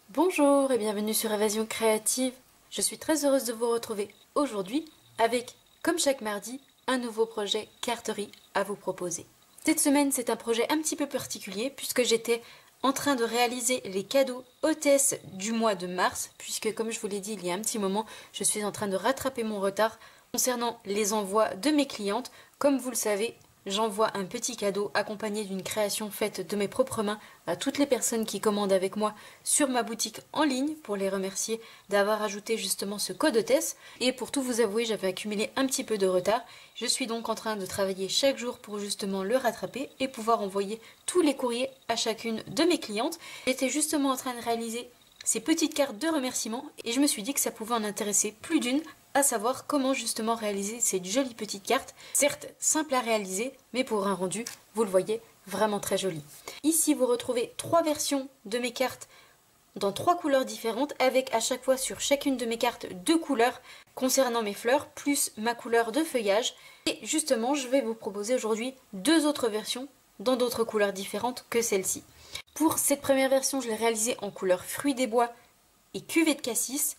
Bonjour et bienvenue sur Évasion Créative. Je suis très heureuse de vous retrouver aujourd'hui avec, comme chaque mardi, un nouveau projet carterie à vous proposer. Cette semaine, c'est un projet un petit peu particulier puisque j'étais en train de réaliser les cadeaux hôtesses du mois de mars, puisque comme je vous l'ai dit il y a un petit moment, je suis en train de rattraper mon retard concernant les envois de mes clientes. Comme vous le savez, j'envoie un petit cadeau accompagné d'une création faite de mes propres mains à toutes les personnes qui commandent avec moi sur ma boutique en ligne pour les remercier d'avoir ajouté justement ce code hôtesse. Et pour tout vous avouer, j'avais accumulé un petit peu de retard. Je suis donc en train de travailler chaque jour pour justement le rattraper et pouvoir envoyer tous les courriers à chacune de mes clientes. J'étais justement en train de réaliser ces petites cartes de remerciement et je me suis dit que ça pouvait en intéresser plus d'une, à savoir comment justement réaliser cette jolie petite carte, certes simple à réaliser, mais pour un rendu, vous le voyez, vraiment très joli. Ici, vous retrouvez 3 versions de mes cartes dans 3 couleurs différentes, avec à chaque fois sur chacune de mes cartes 2 couleurs concernant mes fleurs, plus ma couleur de feuillage. Et justement, je vais vous proposer aujourd'hui 2 autres versions dans d'autres couleurs différentes que celle-ci. Pour cette première version, je l'ai réalisée en couleur fruits des bois et cuvée de cassis.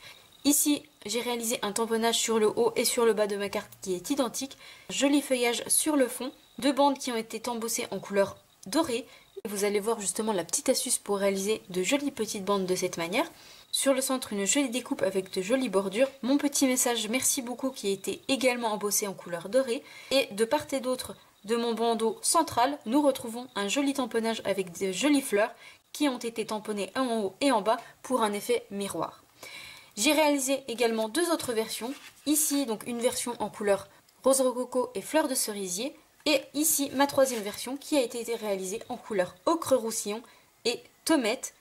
Ici, j'ai réalisé un tamponnage sur le haut et sur le bas de ma carte qui est identique. Joli feuillage sur le fond, 2 bandes qui ont été embossées en couleur dorée. Vous allez voir justement la petite astuce pour réaliser de jolies petites bandes de cette manière. Sur le centre, une jolie découpe avec de jolies bordures. Mon petit message merci beaucoup qui a été également embossé en couleur dorée. Et de part et d'autre de mon bandeau central, nous retrouvons un joli tamponnage avec de jolies fleurs qui ont été tamponnées en haut et en bas pour un effet miroir. J'ai réalisé également 2 autres versions. Ici, donc une version en couleur rose rococo et fleur de cerisier. Et ici, ma 3e version qui a été réalisée en couleur ocre roussillon et tomate.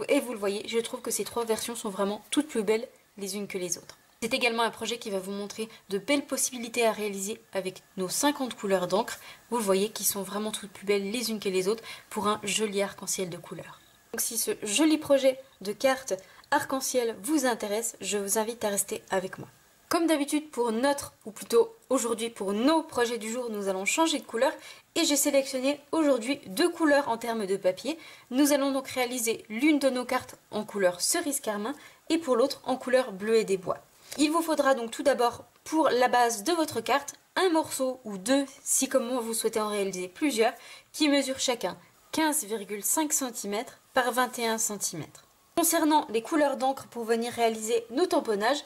Et vous le voyez, je trouve que ces 3 versions sont vraiment toutes plus belles les unes que les autres. C'est également un projet qui va vous montrer de belles possibilités à réaliser avec nos 50 couleurs d'encre. Vous le voyez, qui sont vraiment toutes plus belles les unes que les autres pour un joli arc-en-ciel de couleurs. Donc si ce joli projet de cartes arc-en-ciel vous intéresse, je vous invite à rester avec moi. Comme d'habitude pour notre, ou plutôt aujourd'hui pour nos projets du jour, nous allons changer de couleur et j'ai sélectionné aujourd'hui 2 couleurs en termes de papier. Nous allons donc réaliser l'une de nos cartes en couleur cerise carmin et pour l'autre en couleur bleu et des bois. Il vous faudra donc tout d'abord pour la base de votre carte un morceau ou 2 si comme moi vous souhaitez en réaliser plusieurs qui mesurent chacun 15,5 cm par 21 cm. Concernant les couleurs d'encre pour venir réaliser nos tamponnages,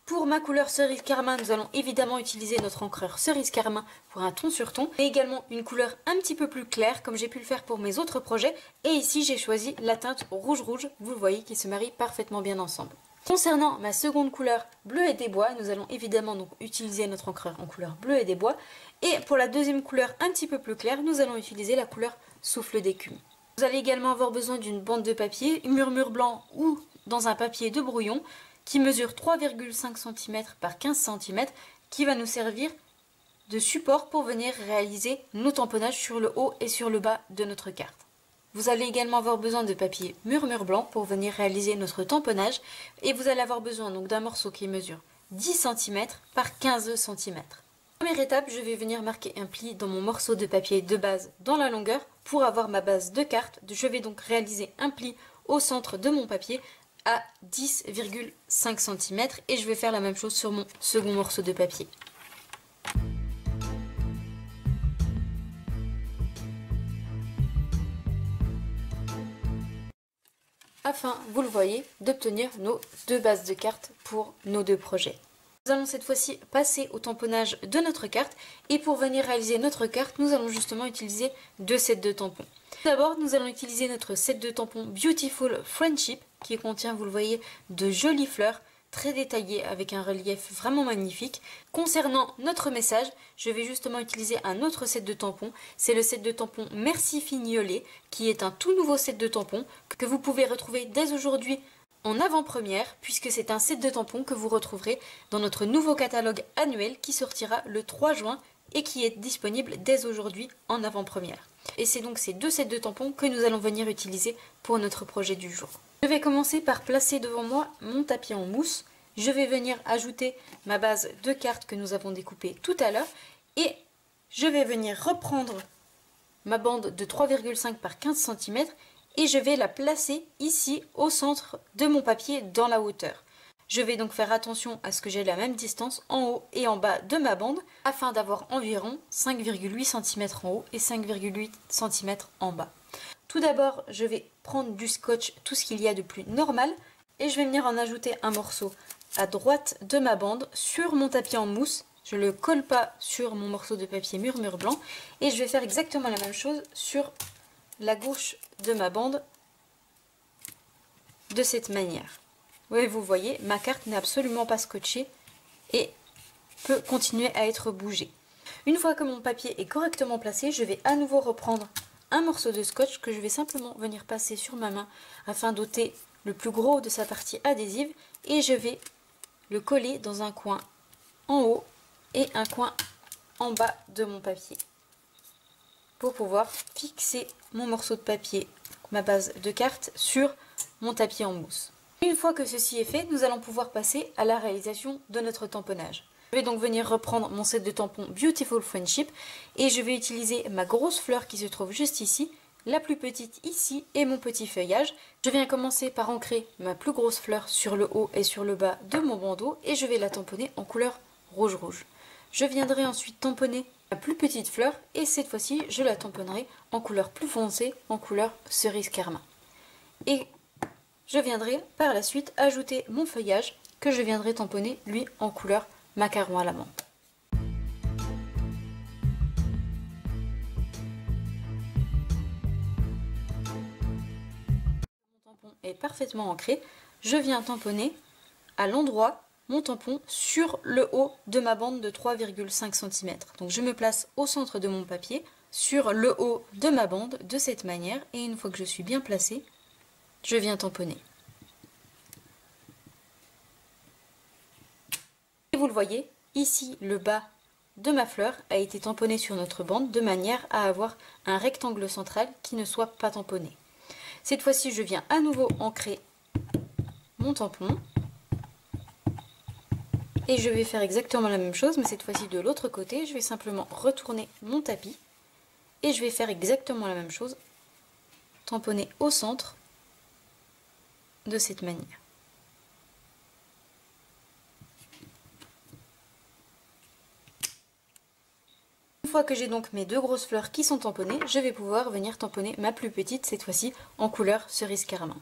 pour ma couleur cerise carmin, nous allons évidemment utiliser notre encreur cerise carmin pour un ton sur ton, mais également une couleur un petit peu plus claire comme j'ai pu le faire pour mes autres projets. Et ici j'ai choisi la teinte rouge-rouge, vous le voyez, qui se marie parfaitement bien ensemble. Concernant ma seconde couleur bleu et des bois, nous allons évidemment donc utiliser notre encreur en couleur bleu et des bois. Et pour la deuxième couleur un petit peu plus claire, nous allons utiliser la couleur souffle d'écume. Vous allez également avoir besoin d'une bande de papier, murmure blanc ou dans un papier de brouillon qui mesure 3,5 cm par 15 cm qui va nous servir de support pour venir réaliser nos tamponnages sur le haut et sur le bas de notre carte. Vous allez également avoir besoin de papier murmure blanc pour venir réaliser notre tamponnage et vous allez avoir besoin donc d'un morceau qui mesure 10 cm par 15 cm. Première étape, je vais venir marquer un pli dans mon morceau de papier de base dans la longueur pour avoir ma base de carte. Je vais donc réaliser un pli au centre de mon papier à 10,5 cm et je vais faire la même chose sur mon second morceau de papier. Afin, vous le voyez, d'obtenir nos 2 bases de cartes pour nos 2 projets. Nous allons cette fois-ci passer au tamponnage de notre carte et pour venir réaliser notre carte, nous allons justement utiliser 2 sets de tampons. Tout d'abord, nous allons utiliser notre set de tampons Beautiful Friendship qui contient, vous le voyez, de jolies fleurs très détaillées avec un relief vraiment magnifique. Concernant notre message, je vais justement utiliser un autre set de tampons. C'est le set de tampons Merci Fignolet qui est un tout nouveau set de tampons que vous pouvez retrouver dès aujourd'hui en avant-première puisque c'est un set de tampons que vous retrouverez dans notre nouveau catalogue annuel qui sortira le 3 juin et qui est disponible dès aujourd'hui en avant-première. Et c'est donc ces 2 sets de tampons que nous allons venir utiliser pour notre projet du jour. Je vais commencer par placer devant moi mon tapis en mousse. Je vais venir ajouter ma base de cartes que nous avons découpée tout à l'heure et je vais venir reprendre ma bande de 3,5 par 15 cm et je vais la placer ici au centre de mon papier dans la hauteur. Je vais donc faire attention à ce que j'ai la même distance en haut et en bas de ma bande afin d'avoir environ 5,8 cm en haut et 5,8 cm en bas. Tout d'abord, je vais prendre du scotch, tout ce qu'il y a de plus normal, et je vais venir en ajouter un morceau à droite de ma bande sur mon tapis en mousse. Je ne le colle pas sur mon morceau de papier murmure blanc et je vais faire exactement la même chose sur la gauche de ma bande de cette manière. Oui, vous voyez, ma carte n'est absolument pas scotchée et peut continuer à être bougée. Une fois que mon papier est correctement placé, je vais à nouveau reprendre un morceau de scotch que je vais simplement venir passer sur ma main afin d'ôter le plus gros de sa partie adhésive et je vais le coller dans un coin en haut et un coin en bas de mon papier pour pouvoir fixer mon morceau de papier, ma base de carte, sur mon tapis en mousse. Une fois que ceci est fait, nous allons pouvoir passer à la réalisation de notre tamponnage. Je vais donc venir reprendre mon set de tampons Beautiful Friendship et je vais utiliser ma grosse fleur qui se trouve juste ici, la plus petite ici et mon petit feuillage. Je viens commencer par ancrer ma plus grosse fleur sur le haut et sur le bas de mon bandeau et je vais la tamponner en couleur rouge. Je viendrai ensuite tamponner ma plus petite fleur et cette fois-ci je la tamponnerai en couleur plus foncée, en couleur cerise carmin. Et je viendrai par la suite ajouter mon feuillage que je viendrai tamponner lui en couleur macaron à la menthe. Mon tampon est parfaitement ancré. Je viens tamponner à l'endroit mon tampon sur le haut de ma bande de 3,5 cm. Donc je me place au centre de mon papier sur le haut de ma bande de cette manière et une fois que je suis bien placée, je viens tamponner. Et vous le voyez, ici le bas de ma fleur a été tamponné sur notre bande de manière à avoir un rectangle central qui ne soit pas tamponné. Cette fois-ci, je viens à nouveau ancrer mon tampon et je vais faire exactement la même chose, mais cette fois-ci de l'autre côté. Je vais simplement retourner mon tapis et je vais faire exactement la même chose, tamponner au centre de cette manière. Une fois que j'ai donc mes deux grosses fleurs qui sont tamponnées, je vais pouvoir venir tamponner ma plus petite, cette fois-ci en couleur cerise carmin.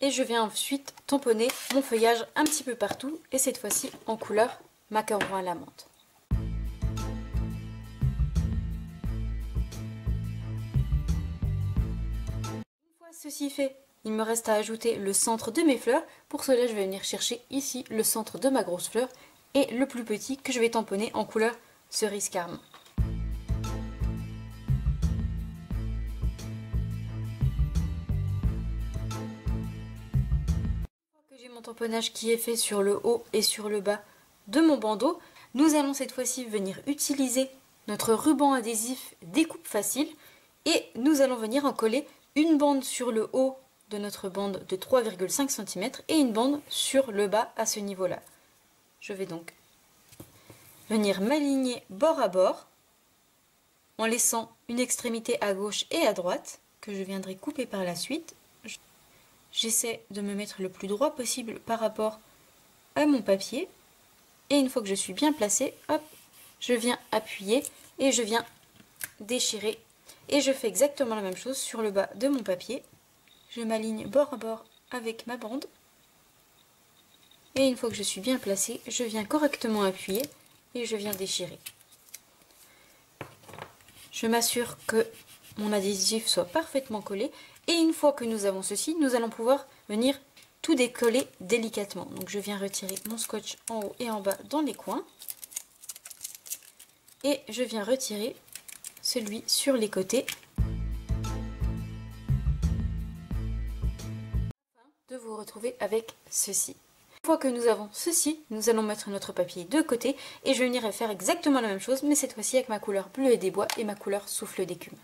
Et je viens ensuite tamponner mon feuillage un petit peu partout et cette fois-ci en couleur macaron à la menthe. Une fois ceci fait, il me reste à ajouter le centre de mes fleurs. Pour cela, je vais venir chercher ici le centre de ma grosse fleur et le plus petit que je vais tamponner en couleur cerise carmin. J'ai mon tamponnage qui est fait sur le haut et sur le bas de mon bandeau. Nous allons cette fois-ci venir utiliser notre ruban adhésif découpe facile et nous allons venir en coller une bande sur le haut de notre bande de 3,5 cm et une bande sur le bas à ce niveau-là. Je vais donc venir m'aligner bord à bord en laissant une extrémité à gauche et à droite que je viendrai couper par la suite. J'essaie de me mettre le plus droit possible par rapport à mon papier et une fois que je suis bien placée, hop, je viens appuyer et je viens déchirer et je fais exactement la même chose sur le bas de mon papier. Je m'aligne bord à bord avec ma bande et une fois que je suis bien placée, je viens correctement appuyer et je viens déchirer. Je m'assure que mon adhésif soit parfaitement collé et une fois que nous avons ceci, nous allons pouvoir venir tout décoller délicatement. Donc je viens retirer mon scotch en haut et en bas dans les coins et je viens retirer celui sur les côtés afin de vous retrouver avec ceci. Une fois que nous avons ceci, nous allons mettre notre papier de côté et je vais venir faire exactement la même chose, mais cette fois-ci avec ma couleur bleuet des bois et ma couleur souffle d'écume.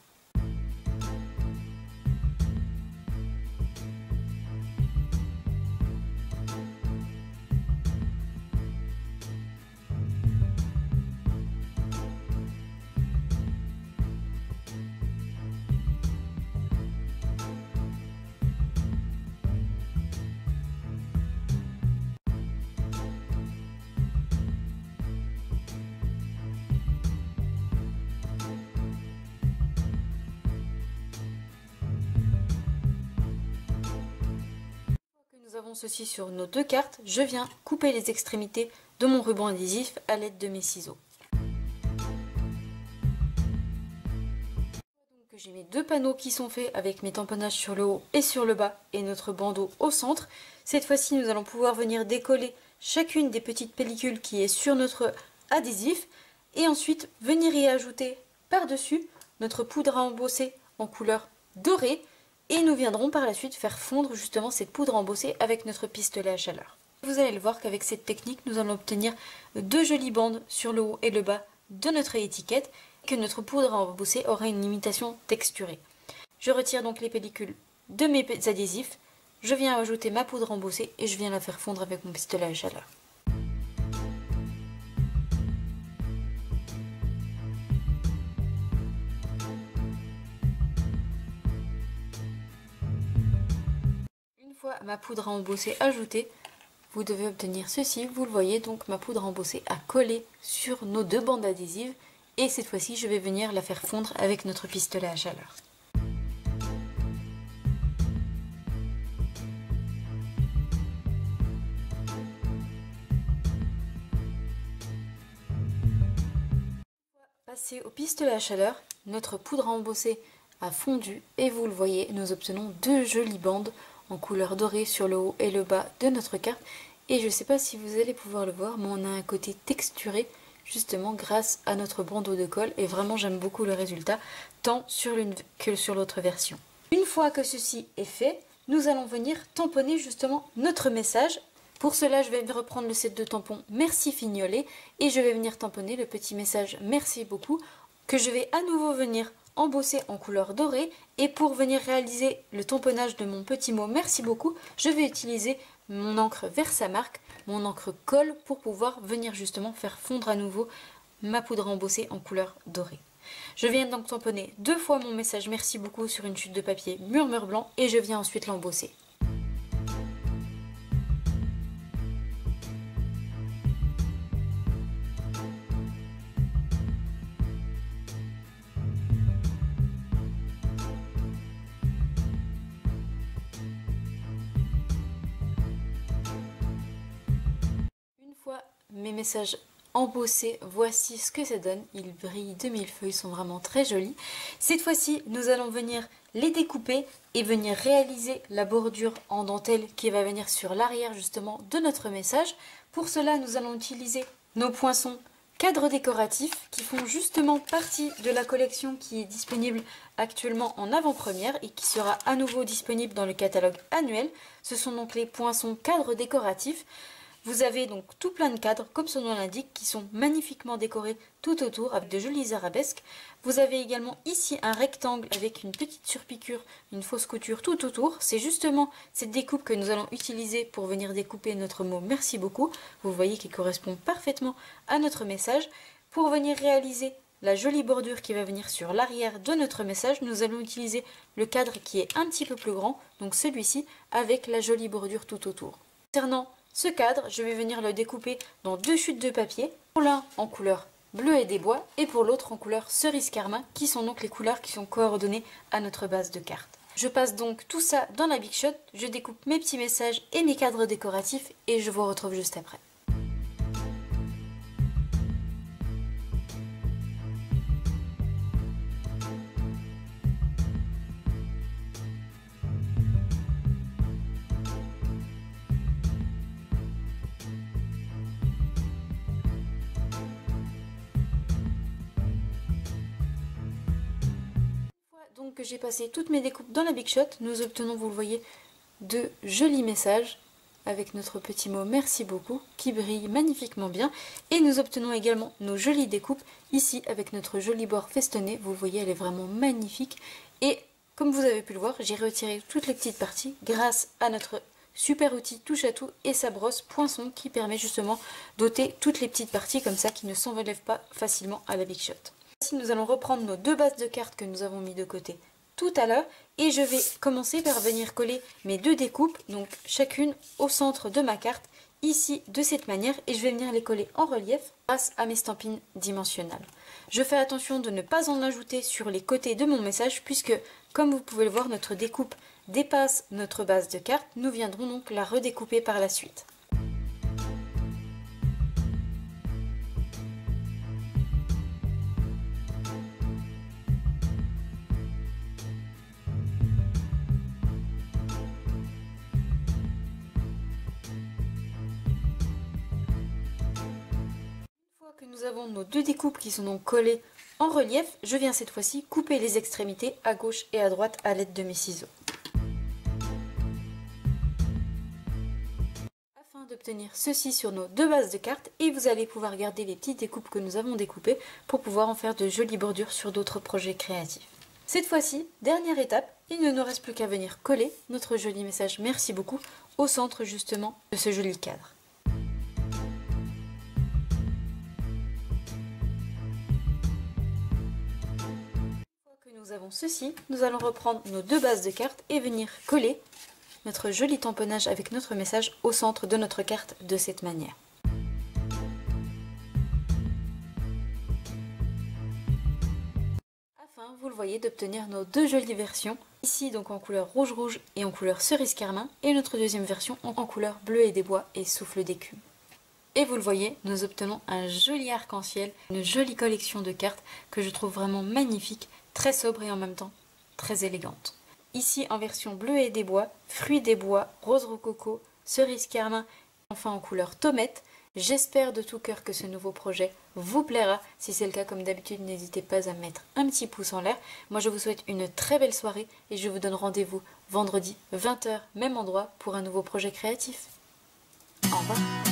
avons ceci sur nos deux cartes, je viens couper les extrémités de mon ruban adhésif à l'aide de mes ciseaux. J'ai mes deux panneaux qui sont faits avec mes tamponnages sur le haut et sur le bas et notre bandeau au centre. Cette fois-ci, nous allons pouvoir venir décoller chacune des petites pellicules qui est sur notre adhésif et ensuite venir y ajouter par-dessus notre poudre à embosser en couleur dorée et nous viendrons par la suite faire fondre justement cette poudre embossée avec notre pistolet à chaleur. Vous allez le voir qu'avec cette technique, nous allons obtenir deux jolies bandes sur le haut et le bas de notre étiquette, que notre poudre à embosser aura une imitation texturée. Je retire donc les pellicules de mes adhésifs, je viens ajouter ma poudre embossée et je viens la faire fondre avec mon pistolet à chaleur. Une fois ma poudre à embosser ajoutée, vous devez obtenir ceci. Vous le voyez, donc ma poudre embossée a collé sur nos deux bandes adhésives et cette fois-ci je vais venir la faire fondre avec notre pistolet à chaleur. Passé au pistolet à chaleur, notre poudre embossée a fondu et vous le voyez, nous obtenons deux jolies bandes en couleur dorée sur le haut et le bas de notre carte. Et je ne sais pas si vous allez pouvoir le voir, mais on a un côté texturé justement grâce à notre bandeau de colle et vraiment j'aime beaucoup le résultat tant sur l'une que sur l'autre version. Une fois que ceci est fait, nous allons venir tamponner justement notre message. Pour cela, je vais reprendre le set de tampons Merci Fignolet et je vais venir tamponner le petit message Merci beaucoup que je vais à nouveau venir embosser en couleur dorée. Et pour venir réaliser le tamponnage de mon petit mot Merci beaucoup, je vais utiliser mon encre Versamark, mon encre colle pour pouvoir venir justement faire fondre à nouveau ma poudre embossée en couleur dorée. Je viens donc tamponner deux fois mon message Merci beaucoup sur une chute de papier murmure blanc et je viens ensuite l'embosser. Mes messages embossés, voici ce que ça donne. Ils brillent de mille feux, ils sont vraiment très jolis. Cette fois-ci, nous allons venir les découper et venir réaliser la bordure en dentelle qui va venir sur l'arrière justement de notre message. Pour cela, nous allons utiliser nos poinçons cadres décoratifs qui font justement partie de la collection qui est disponible actuellement en avant-première et qui sera à nouveau disponible dans le catalogue annuel. Ce sont donc les poinçons cadres décoratifs. Vous avez donc tout plein de cadres, comme son nom l'indique, qui sont magnifiquement décorés tout autour avec de jolies arabesques. Vous avez également ici un rectangle avec une petite surpiqûre, une fausse couture tout autour. C'est justement cette découpe que nous allons utiliser pour venir découper notre mot Merci beaucoup. Vous voyez qu'il correspond parfaitement à notre message. Pour venir réaliser la jolie bordure qui va venir sur l'arrière de notre message, nous allons utiliser le cadre qui est un petit peu plus grand, donc celui-ci, avec la jolie bordure tout autour. Concernant ce cadre, je vais venir le découper dans deux chutes de papier, pour l'un en couleur bleu et des bois et pour l'autre en couleur cerise carmin, qui sont donc les couleurs qui sont coordonnées à notre base de carte. Je passe donc tout ça dans la Big Shot, je découpe mes petits messages et mes cadres décoratifs et je vous retrouve juste après. Donc que j'ai passé toutes mes découpes dans la Big Shot, nous obtenons, vous le voyez, de jolis messages avec notre petit mot Merci beaucoup qui brille magnifiquement bien. Et nous obtenons également nos jolies découpes ici avec notre joli bord festonné. Vous le voyez, elle est vraiment magnifique. Et comme vous avez pu le voir, j'ai retiré toutes les petites parties grâce à notre super outil touche à tout et sa brosse poinçon qui permet justement d'ôter toutes les petites parties comme ça qui ne s'enlèvent pas facilement à la Big Shot. Ici, nous allons reprendre nos deux bases de cartes que nous avons mis de côté tout à l'heure et je vais commencer par venir coller mes deux découpes, donc chacune au centre de ma carte, ici de cette manière, et je vais venir les coller en relief grâce à mes stampines dimensionnelles. Je fais attention de ne pas en ajouter sur les côtés de mon message puisque, comme vous pouvez le voir, notre découpe dépasse notre base de cartes, nous viendrons donc la redécouper par la suite. Que nous avons nos deux découpes qui sont donc collées en relief, je viens cette fois-ci couper les extrémités à gauche et à droite à l'aide de mes ciseaux. Afin d'obtenir ceci sur nos deux bases de cartes, et vous allez pouvoir garder les petites découpes que nous avons découpées pour pouvoir en faire de jolies bordures sur d'autres projets créatifs. Cette fois-ci, dernière étape, il ne nous reste plus qu'à venir coller notre joli message merci beaucoup au centre justement de ce joli cadre. Nous avons ceci, nous allons reprendre nos deux bases de cartes et venir coller notre joli tamponnage avec notre message au centre de notre carte de cette manière. Afin, vous le voyez, d'obtenir nos deux jolies versions, ici donc en couleur rouge et en couleur cerise carmin, et notre deuxième version en couleur bleu et des bois et souffle d'écume. Et vous le voyez, nous obtenons un joli arc-en-ciel, une jolie collection de cartes que je trouve vraiment magnifique, très sobre et en même temps très élégante. Ici en version bleu et des bois, fruits des bois, rose rococo, cerise carmin, enfin en couleur tomate. J'espère de tout cœur que ce nouveau projet vous plaira. Si c'est le cas, comme d'habitude, n'hésitez pas à mettre un petit pouce en l'air. Moi je vous souhaite une très belle soirée et je vous donne rendez-vous vendredi 20 h, même endroit, pour un nouveau projet créatif. Au revoir.